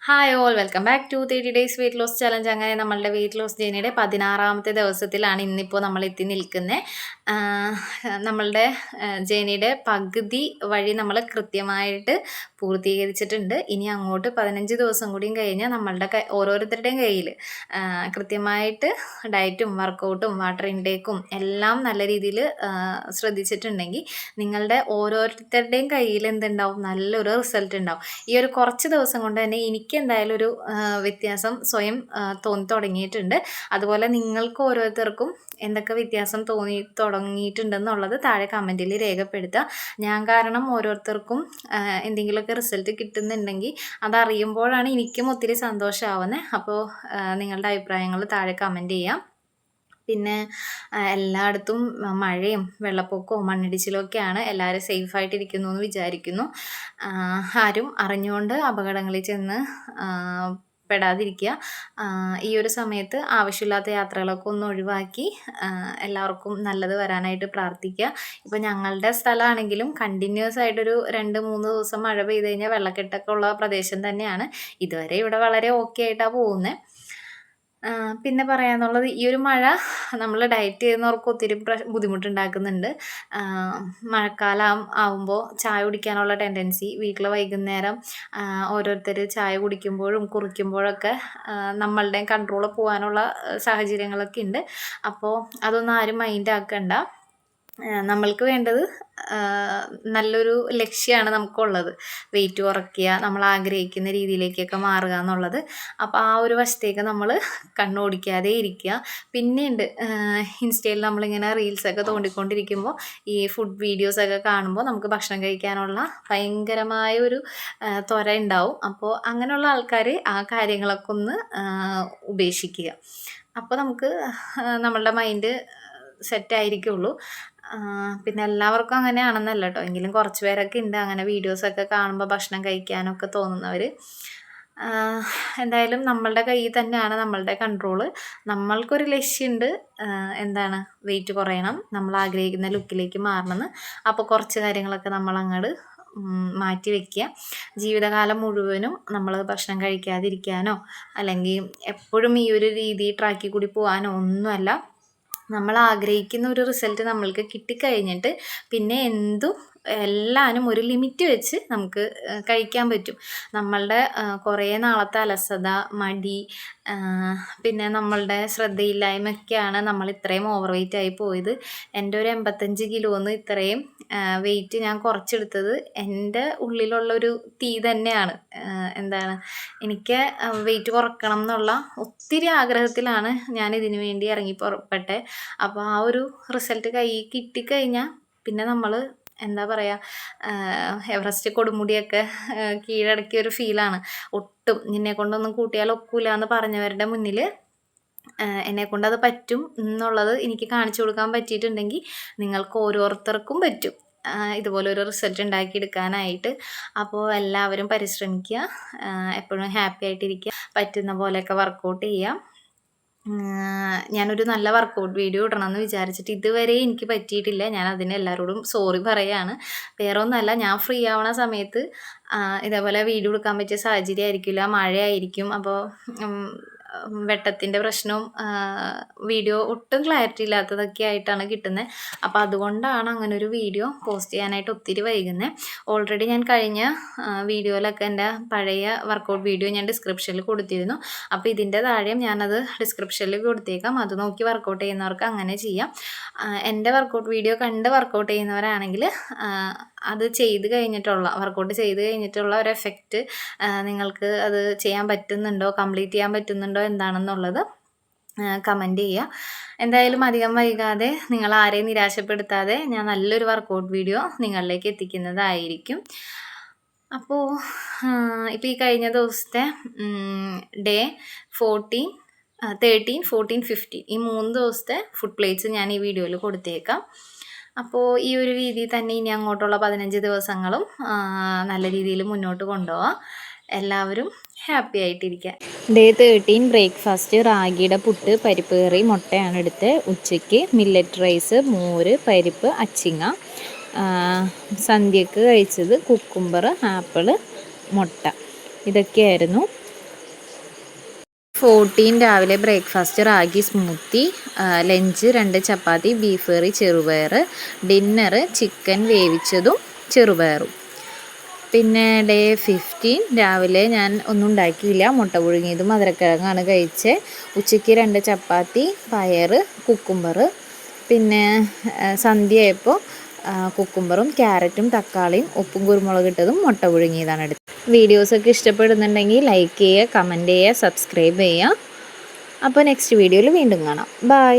Hi all welcome back to 30 days weight loss challenge. അങ്ങനെ നമ്മളുടെ weight loss ജേണിയുടെ 16ാമത്തെ ദിവസത്തിലാണ് ഇന്നിപ്പോൾ നമ്മൾ എത്തി നിൽക്കുന്നത്. നമ്മളുടെ ജേണിയുടെ പകുതി വഴി നമ്മൾ കൃത്യമായിട്ട് പൂർത്തീകരിച്ചിട്ടുണ്ട്. ഇനി അങ്ങോട്ട് 15 ദിവസം കൂടിയും കഴിഞ്ഞാൽ നമ്മളുടെ ഓരോരുത്തരുടെയും കയ്യിൽ കൃത്യമായിട്ട് ഡയറ്റും വർക്കൗട്ടും വാട്ടർ ഇൻടേക്കും എല്ലാം നല്ല രീതിയിൽ ശ്രദ്ധിച്ചിട്ടുണ്ടെങ്കിൽ നിങ്ങളുടെ ഓരോരുത്തരുടെയും കയ്യിൽ എന്തുണ്ടാവും, നല്ലൊരു റിസൾട്ട് ഉണ്ടാവും. ഈ ഒരു കുറച്ച് ദിവസം കൊണ്ട് തന്നെ എനിക്ക് എന്തായാലും ഒരു വ്യത്യാസം സ്വയം തോന്നി തുടങ്ങിയിട്ടുണ്ട്. അതുപോലെ നിങ്ങൾക്ക് ഓരോരുത്തർക്കും എന്തൊക്കെ വ്യത്യാസം തോന്നി തുടങ്ങിയിട്ടുണ്ടെന്നുള്ളത് താഴെ കമൻറ്റിൽ രേഖപ്പെടുത്തുക. ഞാൻ കാരണം ഓരോരുത്തർക്കും എന്തെങ്കിലുമൊക്കെ റിസൾട്ട് കിട്ടുന്നുണ്ടെങ്കിൽ അതറിയുമ്പോഴാണ് എനിക്കും ഒത്തിരി സന്തോഷമാവുന്നത്. അപ്പോൾ നിങ്ങളുടെ അഭിപ്രായങ്ങൾ താഴെ കമൻറ്റ് ചെയ്യാം. പിന്നെ എല്ലായിടത്തും മഴയും വെള്ളപ്പൊക്കവും മണ്ണിടിച്ചിലും ഒക്കെയാണ്. എല്ലാവരും സേഫായിട്ടിരിക്കുന്നു എന്ന് വിചാരിക്കുന്നു. ആരും അറിഞ്ഞുകൊണ്ട് അപകടങ്ങളിൽ ചെന്ന് പെടാതിരിക്കുക. ഈ ഒരു സമയത്ത് ആവശ്യമില്ലാത്ത യാത്രകളൊക്കെ ഒന്ന് ഒഴിവാക്കി എല്ലാവർക്കും നല്ലത് വരാനായിട്ട് പ്രാർത്ഥിക്കുക. ഇപ്പോൾ ഞങ്ങളുടെ സ്ഥലമാണെങ്കിലും കണ്ടിന്യൂസ് ആയിട്ടൊരു 2-3 ദിവസം മഴ പെയ്ത് കഴിഞ്ഞാൽ വെള്ളക്കെട്ടൊക്കെ ഉള്ള പ്രദേശം തന്നെയാണ്. ഇതുവരെ ഇവിടെ വളരെ ഓക്കെ ആയിട്ടാണ് പോകുന്നത്. പിന്നെ പറയാനുള്ളത്, ഈ ഒരു മഴ നമ്മൾ ഡയറ്റ് ചെയ്യുന്നവർക്ക് ഒത്തിരി ബുദ്ധിമുട്ടുണ്ടാക്കുന്നുണ്ട്. മഴക്കാലം ആവുമ്പോൾ ചായ കുടിക്കാനുള്ള ടെൻഡൻസി, വീട്ടിൽ വൈകുന്നേരം ഓരോരുത്തർ ചായ കുടിക്കുമ്പോഴും കുറിക്കുമ്പോഴൊക്കെ നമ്മളുടെ കൺട്രോൾ പോകാനുള്ള സാഹചര്യങ്ങളൊക്കെ ഉണ്ട്. അപ്പോൾ അതൊന്നും ആരും മൈൻഡ് ആക്കണ്ട. നമ്മൾക്ക് വേണ്ടത് നല്ലൊരു ലക്ഷ്യമാണ് നമുക്കുള്ളത്. വെയിറ്റ് കുറയ്ക്കുക, നമ്മൾ ആഗ്രഹിക്കുന്ന രീതിയിലേക്കൊക്കെ മാറുക എന്നുള്ളത്. അപ്പോൾ ആ ഒരു വശത്തേക്ക് നമ്മൾ കണ്ണോടിക്കാതെ ഇരിക്കുക. പിന്നെയുണ്ട്, ഇൻസ്റ്റയിൽ നമ്മളിങ്ങനെ റീൽസൊക്കെ തോണ്ടിക്കൊണ്ടിരിക്കുമ്പോൾ ഈ ഫുഡ് വീഡിയോസൊക്കെ കാണുമ്പോൾ നമുക്ക് ഭക്ഷണം കഴിക്കാനുള്ള ഭയങ്കരമായ ഒരു ത്വര ഉണ്ടാവും. അപ്പോൾ അങ്ങനെയുള്ള ആൾക്കാർ ആ കാര്യങ്ങളൊക്കെ ഒന്ന് ഉപേക്ഷിക്കുക. അപ്പോൾ നമുക്ക് നമ്മളുടെ മൈൻഡ് സെറ്റായിരിക്കുള്ളൂ. പിന്നെ എല്ലാവർക്കും അങ്ങനെയാണെന്നല്ല കേട്ടോ, എങ്കിലും കുറച്ച് പേരൊക്കെ ഉണ്ട് അങ്ങനെ വീഡിയോസൊക്കെ കാണുമ്പോൾ ഭക്ഷണം കഴിക്കാനൊക്കെ തോന്നുന്നവർ. എന്തായാലും നമ്മളുടെ കയ്യിൽ തന്നെയാണ് നമ്മളുടെ കൺട്രോള്. നമ്മൾക്കൊരു ലക്ഷ്യമുണ്ട്, എന്താണ്, വെയിറ്റ് കുറയണം, നമ്മൾ ആഗ്രഹിക്കുന്ന ലുക്കിലേക്ക് മാറണമെന്ന്. അപ്പോൾ കുറച്ച് കാര്യങ്ങളൊക്കെ നമ്മൾ അങ്ങോട്ട് മാറ്റി വയ്ക്കുക. ജീവിതകാലം മുഴുവനും നമ്മൾ ഭക്ഷണം കഴിക്കാതിരിക്കാനോ അല്ലെങ്കിൽ എപ്പോഴും ഈ ഒരു രീതി ട്രാക്കിൽ കൂടി പോകാനോ ഒന്നുമല്ല. നമ്മൾ ആഗ്രഹിക്കുന്ന ഒരു റിസൾട്ട് നമ്മൾക്ക് കിട്ടിക്കഴിഞ്ഞിട്ട് പിന്നെ എല്ലാനും ഒരു ലിമിറ്റ് വെച്ച് നമുക്ക് കഴിക്കാൻ പറ്റും. നമ്മളുടെ കുറേ നാളത്തെ അലസത, മടി, പിന്നെ നമ്മളുടെ ശ്രദ്ധയില്ലായ്മയൊക്കെയാണ് നമ്മൾ ഇത്രയും ഓവർ വെയിറ്റ് ആയി പോയത്. എൻ്റെ ഒരു 85 കിലോന്ന് ഇത്രയും വെയിറ്റ് ഞാൻ കുറച്ചെടുത്തത് എൻ്റെ ഉള്ളിലുള്ളൊരു തീ തന്നെയാണ്. എന്താണ്, എനിക്ക് വെയിറ്റ് കുറക്കണം എന്നുള്ള ഒത്തിരി ആഗ്രഹത്തിലാണ് ഞാൻ ഇതിനു വേണ്ടി ഇറങ്ങി പുറപ്പെട്ടെ. അപ്പോൾ ആ ഒരു റിസൾട്ട് കിട്ടിക്കഴിഞ്ഞാൽ പിന്നെ നമ്മൾ എന്താ പറയുക, എവറസ്റ്റ് കൊടുമുടിയൊക്കെ കീഴടക്കിയ ഒരു ഫീലാണ്. ഒട്ടും നിന്നെ കൊണ്ടൊന്നും കൂട്ടിയാൽ ഒക്കില്ല എന്ന് പറഞ്ഞവരുടെ മുന്നിൽ എന്നെക്കൊണ്ട് അത് പറ്റും എന്നുള്ളത് എനിക്ക് കാണിച്ചു കൊടുക്കാൻ പറ്റിയിട്ടുണ്ടെങ്കിൽ നിങ്ങൾക്ക് ഓരോരുത്തർക്കും പറ്റും ഇതുപോലൊരു റിസൾട്ട് ഉണ്ടാക്കിയെടുക്കാനായിട്ട്. അപ്പോൾ എല്ലാവരും പരിശ്രമിക്കുക, എപ്പോഴും ഹാപ്പി ആയിട്ടിരിക്കുക, പറ്റുന്ന പോലെയൊക്കെ വർക്കൗട്ട് ചെയ്യുക. ഞാനൊരു നല്ല വർക്കൗട്ട് വീഡിയോ ഇടണമെന്ന് വിചാരിച്ചിട്ട് ഇതുവരെ എനിക്ക് പറ്റിയിട്ടില്ല. ഞാൻ അതിന് എല്ലാവരോടും സോറി പറയുകയാണ്. വേറെ ഒന്നുമല്ല, ഞാൻ ഫ്രീ ആവണ സമയത്ത് ഇതേപോലെ വീഡിയോ എടുക്കാൻ പറ്റിയ സാഹചര്യം ആയിരിക്കില്ല, മഴയായിരിക്കും. അപ്പോൾ വെട്ടത്തിൻ്റെ പ്രശ്നവും വീഡിയോ ഒട്ടും ക്ലാരിറ്റി ഇല്ലാത്തതൊക്കെ ആയിട്ടാണ് കിട്ടുന്നത്. അപ്പോൾ അതുകൊണ്ടാണ് അങ്ങനൊരു വീഡിയോ പോസ്റ്റ് ചെയ്യാനായിട്ട് ഒത്തിരി വൈകുന്നത്. ഓൾറെഡി ഞാൻ കഴിഞ്ഞ വീഡിയോയിലൊക്കെ എൻ്റെ പഴയ വർക്കൗട്ട് വീഡിയോ ഞാൻ ഡിസ്ക്രിപ്ഷനിൽ കൊടുത്തിരുന്നു. അപ്പോൾ ഇതിൻ്റെ താഴെയും ഞാനത് ഡിസ്ക്രിപ്ഷനിൽ കൊടുത്തേക്കാം. അത് നോക്കി വർക്കൗട്ട് ചെയ്യുന്നവർക്ക് അങ്ങനെ ചെയ്യാം. എൻ്റെ വർക്കൗട്ട് വീഡിയോ കണ്ട് വർക്കൗട്ട് ചെയ്യുന്നവരാണെങ്കിൽ അത് വർക്കൗട്ട് ചെയ്ത് കഴിഞ്ഞിട്ടുള്ള ഒരു എഫക്റ്റ്, നിങ്ങൾക്ക് അത് ചെയ്യാൻ പറ്റുന്നുണ്ടോ, കംപ്ലീറ്റ് ചെയ്യാൻ പറ്റുന്നുണ്ടോ എന്താണെന്നുള്ളത് കമൻറ്റ് ചെയ്യുക. എന്തായാലും അധികം വൈകാതെ നിങ്ങൾ ആരെയും നിരാശപ്പെടുത്താതെ ഞാൻ നല്ലൊരു വർക്കൗട്ട് വീഡിയോ നിങ്ങളിലേക്ക് എത്തിക്കുന്നതായിരിക്കും. അപ്പോൾ ഇപ്പോൾ ഈ കഴിഞ്ഞ ദിവസത്തെ ഡേ 14, 13, 14, 15 ഈ 3 ദിവസത്തെ ഫുഡ് പ്ലേറ്റ്സ് ഞാൻ ഈ വീഡിയോയിൽ കൊടുത്തേക്കാം. അപ്പോൾ ഈ ഒരു രീതിയിൽ തന്നെ ഇനി അങ്ങോട്ടുള്ള 15 ദിവസങ്ങളും നല്ല രീതിയിൽ മുന്നോട്ട് കൊണ്ടുപോകാം. എല്ലാവരും ഹാപ്പി ആയിട്ടിരിക്കുക. ഡേ 13 ബ്രേക്ക്ഫാസ്റ്റ് റാഗിയുടെ പുട്ട്, പരിപ്പ് കറി, മുട്ടയാണ് എടുത്ത്. ഉച്ചയ്ക്ക് മില്ലറ്റ് റൈസ്, മോര്, പരിപ്പ്, അച്ചിങ്ങ. സന്ധ്യക്ക് കഴിച്ചത് കുക്കുംബർ, ആപ്പിള്, മുട്ട. ഇതൊക്കെയായിരുന്നു. 14 രാവിലെ ബ്രേക്ക്ഫാസ്റ്റ് റാഗി സ്മൂത്തി, ലഞ്ച് 2 ചപ്പാത്തി, ബീഫ് കറി, ചെറുപയർ, ഡിന്നർ ചിക്കൻ വേവിച്ചതും ചെറുപയറും. പിന്നെ ഡേ 15 രാവിലെ ഞാൻ ഒന്നും ഉണ്ടാക്കിയില്ല, മുട്ട പുഴുങ്ങിയതും മധുരക്കിഴങ്ങാണ് കഴിച്ചത്. ഉച്ചയ്ക്ക് 2 ചപ്പാത്തി, പയർ, കുക്കുംബർ. പിന്നെ സന്ധ്യയായപ്പോൾ കുക്കുംബറും ക്യാരറ്റും തക്കാളിയും ഉപ്പും കുരുമുളക് ഇട്ടതും മുട്ട പുഴുങ്ങിയതാണ് എടുത്തത്. വീഡിയോസൊക്കെ ഇഷ്ടപ്പെടുന്നുണ്ടെങ്കിൽ ലൈക്ക് ചെയ്യുക, കമൻറ്റ് ചെയ്യുക, സബ്സ്ക്രൈബ് ചെയ്യുക. അപ്പോൾ നെക്സ്റ്റ് വീഡിയോയിൽ വീണ്ടും കാണാം. ബൈ.